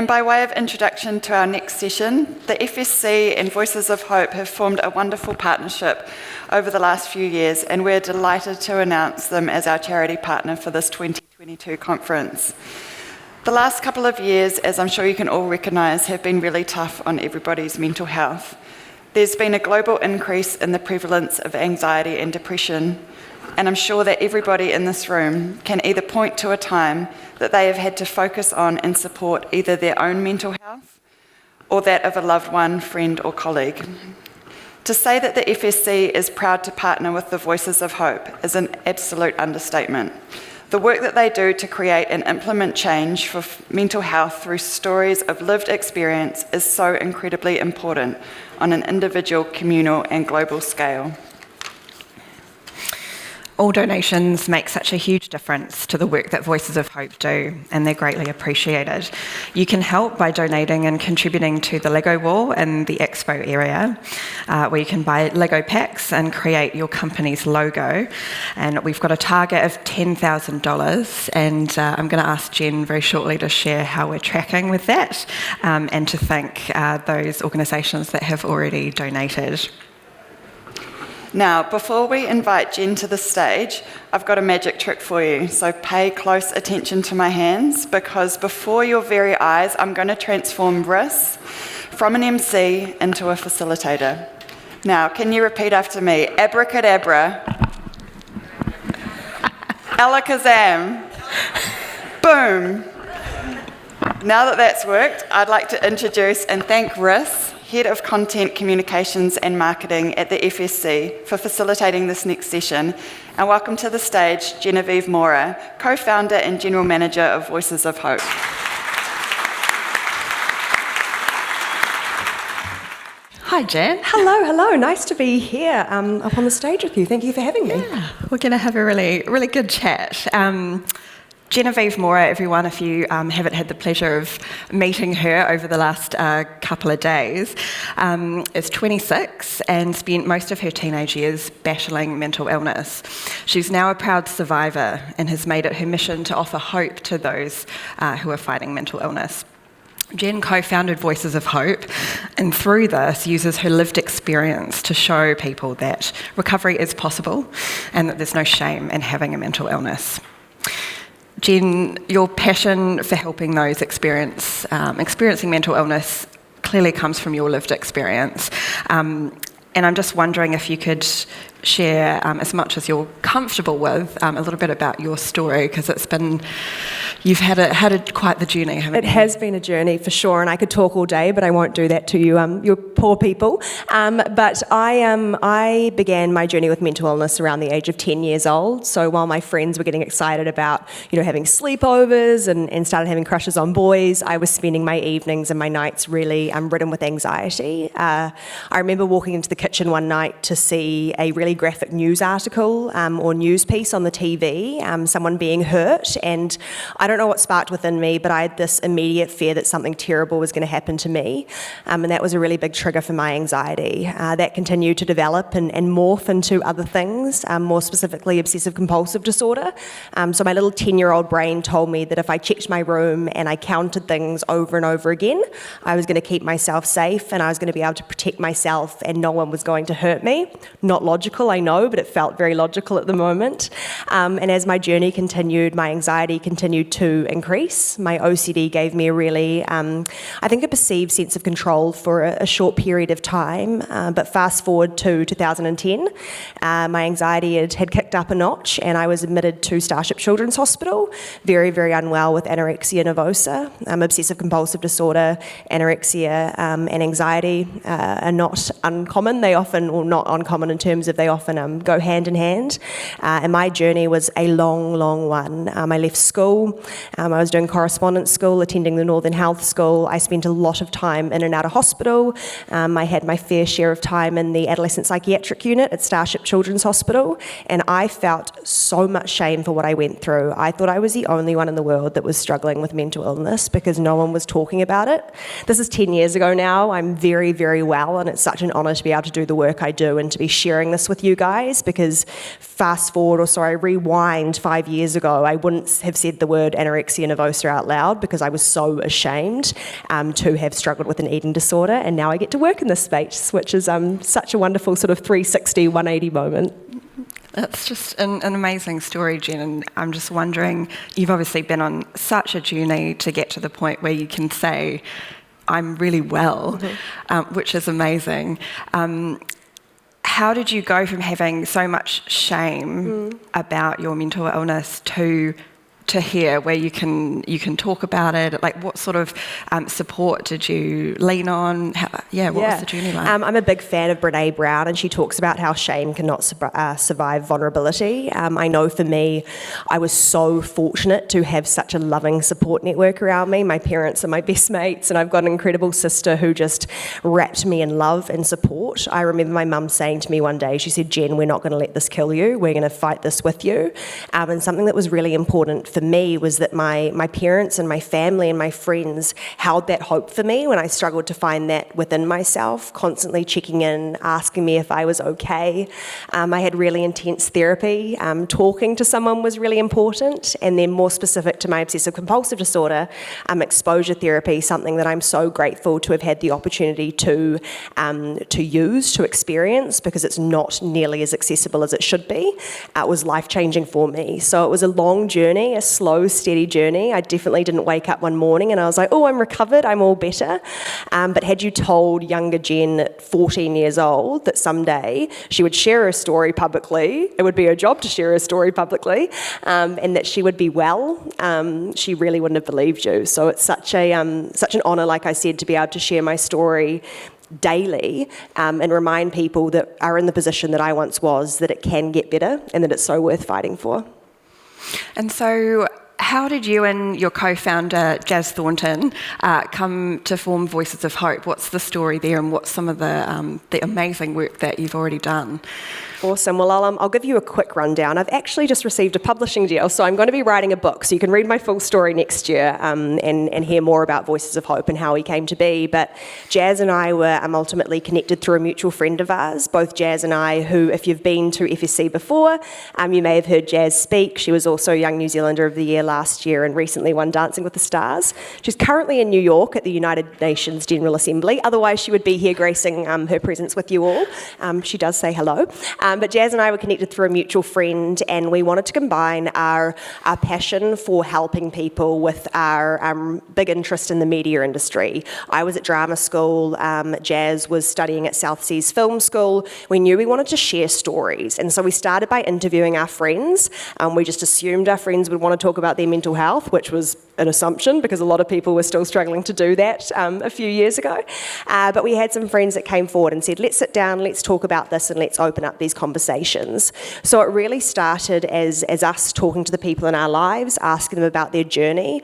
And by way of introduction to our next session, the FSC and Voices of Hope have formed a wonderful partnership over the last few years, and we're delighted to announce them as our charity partner for this 2022 conference. The last couple of years, as I'm sure you can all recognise, have been really tough on everybody's mental health. There's been a global increase in the prevalence of anxiety and depression, and I'm sure that everybody in this room can either point to a time that they have had to focus on and support either their own mental health or that of a loved one, friend or colleague. To say that the FSC is proud to partner with the Voices of Hope is an absolute understatement. The work that they do to create and implement change for mental health through stories of lived experience is so incredibly important on an individual, communal and global scale. All donations make such a huge difference to the work that Voices of Hope do, and they're greatly appreciated. You can help by donating and contributing to the Lego wall in the expo area, where you can buy Lego packs and create your company's logo. And we've got a target of $10,000, and I'm going to ask Jen very shortly to share how we're tracking with that, and to thank those organisations that have already donated. Now, before we invite Jen to the stage, I've got a magic trick for you. So pay close attention to my hands, because before your very eyes, I'm going to transform Riss from an MC into a facilitator. Now, can you repeat after me? Abracadabra. Alakazam. Boom. Now that that's worked, I'd like to introduce and thank Riss, Head of Content Communications and Marketing at the FSC, for facilitating this next session. And welcome to the stage, Genevieve Mora, Co-founder and General Manager of Voices of Hope. Hi, Jen. Hello. Nice to be here up on the stage with you. Thank you for having me. Yeah, we're going to have a really good chat. Genevieve Mora, everyone, if you haven't had the pleasure of meeting her over the last couple of days, is 26 and spent most of her teenage years battling mental illness. She's now a proud survivor and has made it her mission to offer hope to those who are fighting mental illness. Jen co-founded Voices of Hope, and through this uses her lived experience to show people that recovery is possible and that there's no shame in having a mental illness. Jen, your passion for helping those experiencing mental illness clearly comes from your lived experience. And I'm just wondering if you could share, as much as you're comfortable with, a little bit about your story, because you've had quite the journey, haven't you? It has been a journey for sure, and I could talk all day, but I won't do that to you, you poor people. But I began my journey with mental illness around the age of 10 years old. So while my friends were getting excited about, having sleepovers and started having crushes on boys, I was spending my evenings and my nights really ridden with anxiety. I remember walking into the kitchen one night to see a really graphic news article or news piece on the TV, someone being hurt, and I don't know what sparked within me, but I had this immediate fear that something terrible was going to happen to me, and that was a really big trigger for my anxiety. That continued to develop and morph into other things, more specifically obsessive compulsive disorder. So my little 10-year-old brain told me that if I checked my room and I counted things over and over again, I was going to keep myself safe and I was going to be able to protect myself and no one was going to hurt me. Not logical, I know, but it felt very logical at the moment. And as my journey continued, my anxiety continued to increase. My OCD gave me a really, I think, a perceived sense of control for a short period of time. But fast forward to 2010, my anxiety had kicked up a notch and I was admitted to Starship Children's Hospital, very, very unwell with anorexia nervosa. Obsessive compulsive disorder, anorexia and anxiety are not uncommon. They often, or not uncommon in terms of they often go hand in hand. And my journey was a long, long one. I left school. I was doing correspondence school, attending the Northern Health School. I spent a lot of time in and out of hospital. I had my fair share of time in the adolescent psychiatric unit at Starship Children's Hospital. And I I felt so much shame for what I went through. I thought I was the only one in the world that was struggling with mental illness because no one was talking about it. This is 10 years ago now. I'm very, very well, and it's such an honour to be able to do the work I do and to be sharing this with you guys, because rewind 5 years ago, I wouldn't have said the word anorexia nervosa out loud because I was so ashamed to have struggled with an eating disorder, and now I get to work in this space, which is such a wonderful sort of 360, 180 moment. That's just an amazing story, Jen, and I'm just wondering, you've obviously been on such a journey to get to the point where you can say, I'm really well, which is amazing. How did you go from having so much shame about your mental illness to here where you can talk about it? Like, what sort of support did you lean on? What was the journey like? I'm a big fan of Brené Brown, and she talks about how shame cannot survive vulnerability. I know for me, I was so fortunate to have such a loving support network around me. My parents are my best mates, and I've got an incredible sister who just wrapped me in love and support. I remember my mum saying to me one day, she said, Jen, we're not going to let this kill you. We're going to fight this with you. And something that was really important for me was that my parents and my family and my friends held that hope for me when I struggled to find that within myself, constantly checking in, asking me if I was okay. I had really intense therapy. Talking to someone was really important. And then more specific to my obsessive compulsive disorder, exposure therapy, something that I'm so grateful to have had the opportunity to use, to experience, because it's not nearly as accessible as it should be. It was life-changing for me. So it was a long journey, a slow, steady journey. I definitely didn't wake up one morning and I was like, oh, I'm recovered, I'm all better. But had you told younger Jen at 14 years old that someday she would share her story publicly, it would be her job to share her story publicly, and that she would be well, she really wouldn't have believed you. So it's such an honour, like I said, to be able to share my story daily and remind people that are in the position that I once was that it can get better and that it's so worth fighting for. And so how did you and your co-founder, Jazz Thornton, come to form Voices of Hope? What's the story there, and what's some of the amazing work that you've already done? Awesome. Well, I'll give you a quick rundown. I've actually just received a publishing deal, so I'm going to be writing a book, so you can read my full story next year and hear more about Voices of Hope and how we came to be. But Jazz and I were ultimately connected through a mutual friend of ours, both Jazz and I, who, if you've been to FSC before, you may have heard Jazz speak. She was also Young New Zealander of the Year last year and recently won Dancing with the Stars. She's currently in New York at the United Nations General Assembly. Otherwise, she would be here gracing her presence with you all. She does say hello. But Jazz and I were connected through a mutual friend, and we wanted to combine our passion for helping people with our big interest in the media industry. I was at drama school, Jazz was studying at South Seas Film School. We knew we wanted to share stories, and so we started by interviewing our friends. We just assumed our friends would want to talk about their mental health, which was an assumption because a lot of people were still struggling to do that a few years ago. But we had some friends that came forward and said, let's sit down, let's talk about this, and let's open up these conversations. So it really started as us talking to the people in our lives, asking them about their journey,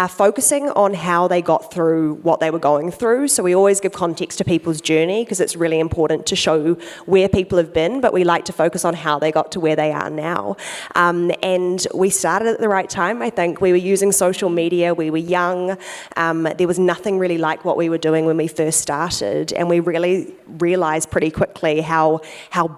focusing on how they got through what they were going through. So we always give context to people's journey because it's really important to show where people have been, but we like to focus on how they got to where they are now. And we started at the right time. I think we were using social media, we were young, there was nothing really like what we were doing when we first started, and we really realised pretty quickly how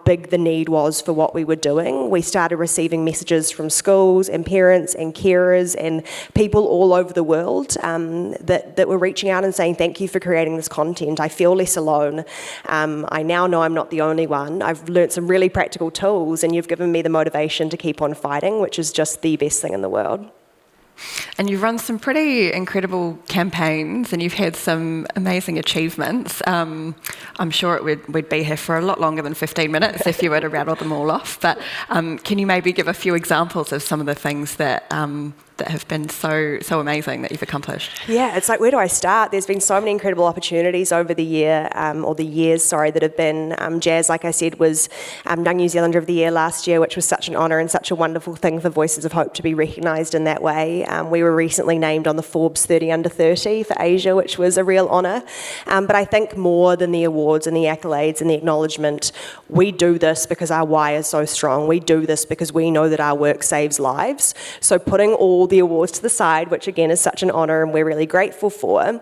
big the need was for what we were doing. We started receiving messages from schools and parents and carers and people all over the world that were reaching out and saying, thank you for creating this content. I feel less alone. I now know I'm not the only one. I've learnt some really practical tools, and you've given me the motivation to keep on fighting, which is just the best thing in the world. And you've run some pretty incredible campaigns, and you've had some amazing achievements. I'm sure we'd be here for a lot longer than 15 minutes if you were to rattle them all off. But can you maybe give a few examples of some of the things that that have been so amazing that you've accomplished? Yeah, it's like, where do I start? There's been so many incredible opportunities over the years, that have been. Jazz, like I said, was Young New Zealander of the Year last year, which was such an honour and such a wonderful thing for Voices of Hope to be recognised in that way. We were recently named on the Forbes 30 Under 30 for Asia, which was a real honour. But I think more than the awards and the accolades and the acknowledgement, we do this because our why is so strong. We do this because we know that our work saves lives. So putting all the awards to the side, which again is such an honour and we're really grateful for,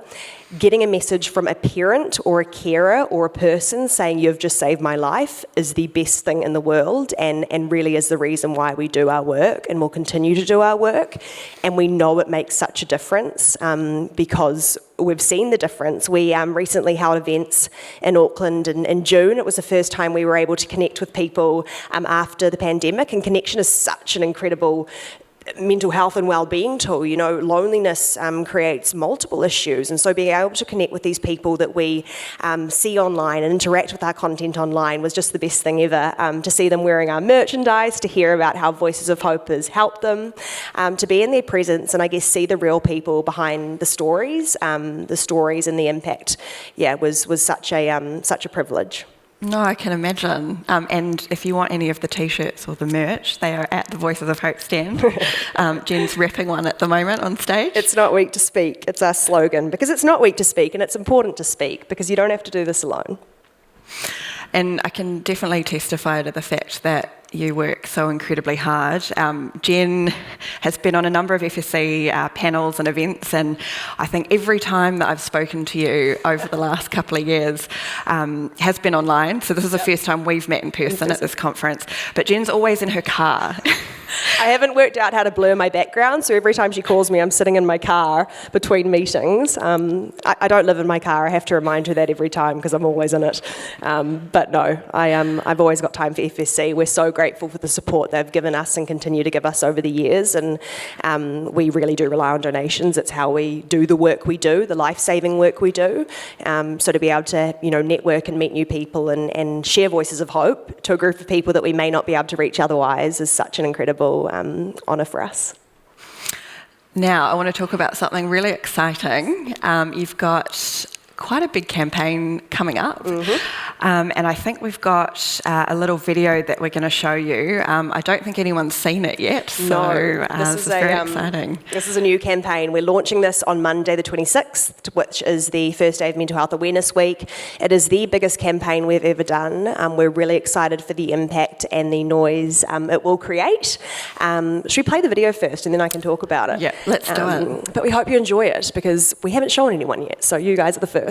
getting a message from a parent or a carer or a person saying you've just saved my life is the best thing in the world, and really is the reason why we do our work and will continue to do our work. And we know it makes such a difference because we've seen the difference. We recently held events in Auckland in June. It was the first time we were able to connect with people after the pandemic, and connection is such an incredible mental health and well-being tool. You know, loneliness creates multiple issues, and so being able to connect with these people that we see online and interact with our content online was just the best thing ever. To see them wearing our merchandise, to hear about how Voices of Hope has helped them, to be in their presence and I guess see the real people behind the stories and the impact, was such a privilege. No, I can imagine. And if you want any of the T-shirts or the merch, they are at the Voices of Hope stand. Jen's repping one at the moment on stage. It's not weak to speak. It's our slogan, because it's not weak to speak, and it's important to speak, because you don't have to do this alone. And I can definitely testify to the fact that you work so incredibly hard. Jen has been on a number of FSC panels and events, and I think every time that I've spoken to you over the last couple of years has been online. So this is the first time we've met in person at this conference. But Jen's always in her car. I haven't worked out how to blur my background, so every time she calls me, I'm sitting in my car between meetings. I don't live in my car. I have to remind her that every time because I'm always in it. But no, I've always got time for FSC. We're so grateful for the support they've given us and continue to give us over the years, and we really do rely on donations. It's how we do the work we do, the life-saving work we do. So to be able to network and meet new people and share Voices of Hope to a group of people that we may not be able to reach otherwise is such an incredible honour for us. Now, I want to talk about something really exciting. You've got quite a big campaign coming up. And I think we've got a little video that we're going to show you. I don't think anyone's seen it yet, so this is very exciting. This is a new campaign. We're launching this on Monday the 26th, which is the first day of Mental Health Awareness Week. It is the biggest campaign we've ever done. We're really excited for the impact and the noise it will create. Should we play the video first and then I can talk about it? Yeah, let's do it. But we hope you enjoy it because we haven't shown anyone yet, so you guys are the first.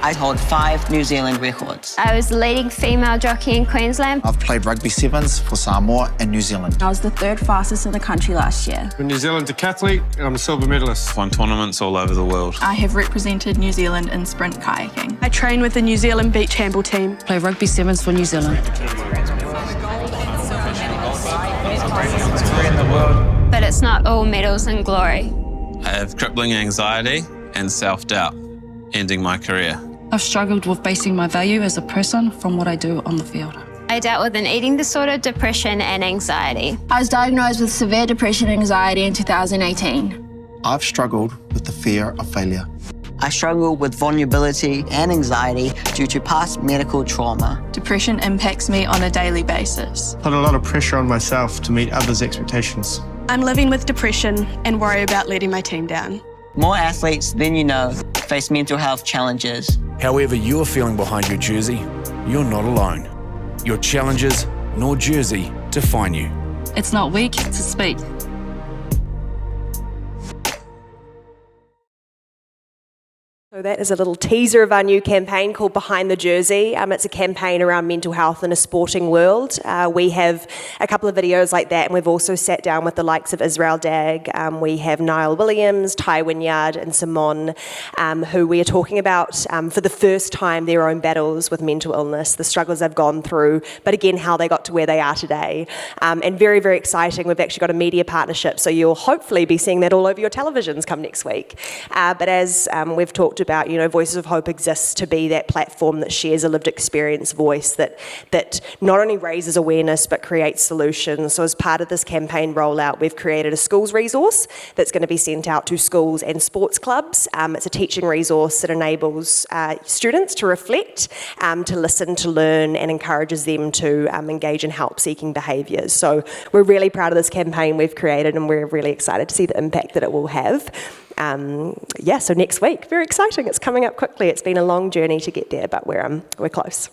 I hold 5 New Zealand records. I was the leading female jockey in Queensland. I've played rugby sevens for Samoa and New Zealand. I was the 3rd fastest in the country last year. I'm a New Zealand decathlete and I'm a silver medalist. Won tournaments all over the world. I have represented New Zealand in sprint kayaking. I train with the New Zealand beach handball team. Play rugby sevens for New Zealand. But it's not all medals and glory. I have crippling anxiety and self-doubt, ending my career. I've struggled with basing my value as a person from what I do on the field. I dealt with an eating disorder, depression and anxiety. I was diagnosed with severe depression and anxiety in 2018. I've struggled with the fear of failure. I struggle with vulnerability and anxiety due to past medical trauma. Depression impacts me on a daily basis. Put a lot of pressure on myself to meet others' expectations. I'm living with depression and worry about letting my team down. More athletes than you know face mental health challenges. However you're feeling behind your jersey, you're not alone. Your challenges nor jersey define you. It's not weak to speak. So that is a little teaser of our new campaign called Behind the Jersey. It's a campaign around mental health in a sporting world. We have a couple of videos like that, and we've also sat down with the likes of Israel Dagg. We have Niall Williams, Ty Wynyard and Simone, who we are talking about for the first time their own battles with mental illness, the struggles they've gone through, but again, how they got to where they are today. And very, very exciting. We've actually got a media partnership, so you'll hopefully be seeing that all over your televisions come next week. But as we've talked about about, Voices of Hope exists to be that platform that shares a lived experience voice that not only raises awareness but creates solutions. So as part of this campaign rollout, we've created a schools resource that's going to be sent out to schools and sports clubs. It's a teaching resource that enables students to reflect, to listen, to learn, and encourages them to engage in help-seeking behaviours. So we're really proud of this campaign we've created, and we're really excited to see the impact that it will have. So next week, very exciting. It's coming up quickly. It's been a long journey to get there, but we're close.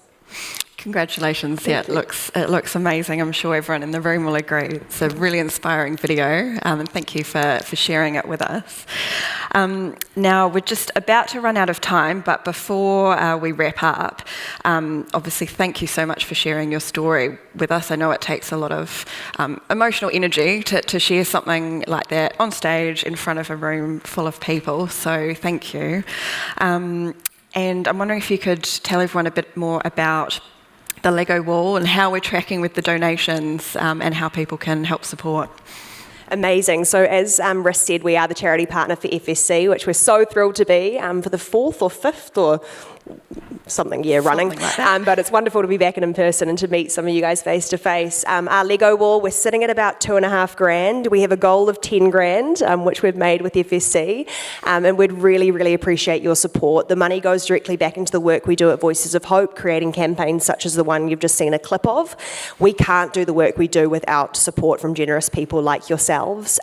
Congratulations. Yeah, it looks amazing. I'm sure everyone in the room will agree. It's a really inspiring video, and thank you for sharing it with us. Now, we're just about to run out of time, but before we wrap up, obviously thank you so much for sharing your story with us. I know it takes a lot of emotional energy to share something like that on stage in front of a room full of people, so thank you. And I'm wondering if you could tell everyone a bit more about the Lego wall and how we're tracking with the donations and how people can help support. Amazing. So as Riss said, we are the charity partner for FSC, which we're so thrilled to be for the 4th or 5th or something running. Like that. But it's wonderful to be back in person and to meet some of you guys face to face. Our Lego wall, we're sitting at about $2,500. We have a goal of $10,000, which we've made with FSC, and we'd really, really appreciate your support. The money goes directly back into the work we do at Voices of Hope, creating campaigns such as the one you've just seen a clip of. We can't do the work we do without support from generous people like yourselves.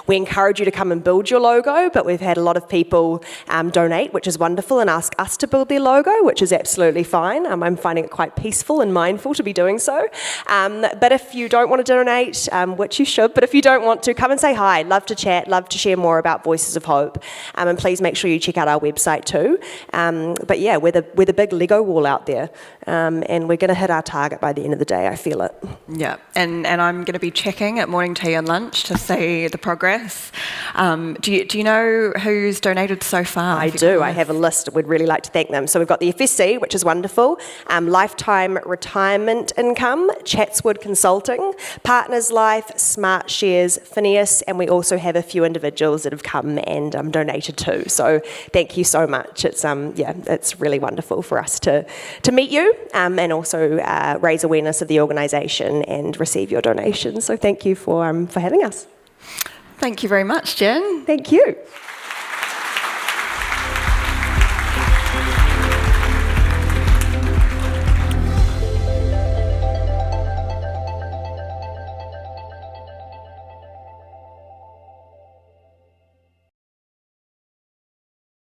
We encourage you to come and build your logo, but we've had a lot of people donate, which is wonderful, and ask us to build their logo, which is absolutely fine. I'm finding it quite peaceful and mindful to be doing so. But if you don't want to donate, which you should, but if you don't want to, come and say hi. Love to chat, love to share more about Voices of Hope. And please make sure you check out our website too. But yeah, we're the big Lego wall out there. And we're going to hit our target by the end of the day, I feel it. Yeah, and I'm going to be checking at morning tea and lunch to see the progress. Do you know who's donated so far? I do. I have a list. We'd really like to thank them. So we've got the FSC, which is wonderful, Lifetime Retirement Income, Chatswood Consulting, Partners Life, Smart Shares, Phineas, and we also have a few individuals that have come and donated too. So thank you so much. It's really wonderful for us to meet you and also raise awareness of the organisation and receive your donations. So thank you for having us. Thank you very much, Jen. Thank you.